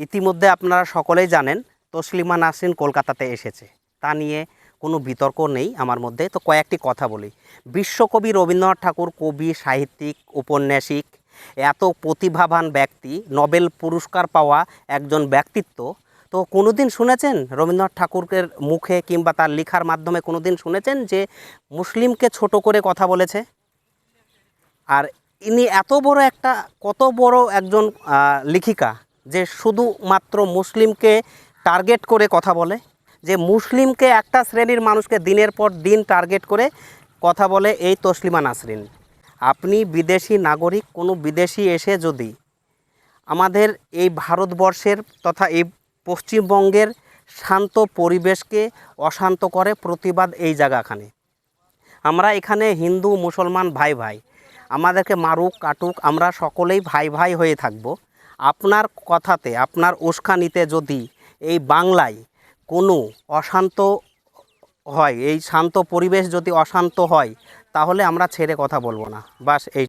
ইতিমধ্যে আপনারা সকলেই জানেন তসলিমা নাসরিন কলকাতাতে এসেছে, তা নিয়ে কোনো বিতর্ক নেই আমার মধ্যে। তো কয়েকটি কথা বলি। বিশ্বকবি রবীন্দ্রনাথ ঠাকুর কবি, সাহিত্যিক, ঔপন্যাসিক, এত প্রতিভাবান ব্যক্তি, নোবেল পুরস্কার পাওয়া একজন ব্যক্তিত্ব। তো কোনো দিন শুনেছেন রবীন্দ্রনাথ ঠাকুরের মুখে কিংবা তার লেখার মাধ্যমে কোনো দিন শুনেছেন যে মুসলিমকে ছোট করে কথা বলেছে? আর ইনি এত বড় একটা, কত বড় একজন লেখিকা যে শুধুমাত্র মুসলিমকে টার্গেট করে কথা বলে, যে মুসলিমকে একটা শ্রেণীর মানুষকে দিনের পর দিন টার্গেট করে কথা বলে এই তসলিমা নাসরিন। আপনি বিদেশি নাগরিক, কোনো বিদেশি এসে যদি আমাদের এই ভারতবর্ষের তথা এই পশ্চিমবঙ্গের শান্ত পরিবেশকে অশান্ত করে, প্রতিবাদ এই জায়গাখানে। আমরা এখানে হিন্দু মুসলমান ভাই ভাই, আমাদেরকে মারুক কাটুক, আমরা সকলেই ভাই ভাই হয়ে থাকব। আপনার কথাতে, আপনার উস্কানিতে যদি এই বাংলায় কোনো অশান্ত হয়, এই শান্ত পরিবেশ যদি অশান্ত হয়, তাহলে আমরা ছেড়ে কথা বলবো না। বাস এই।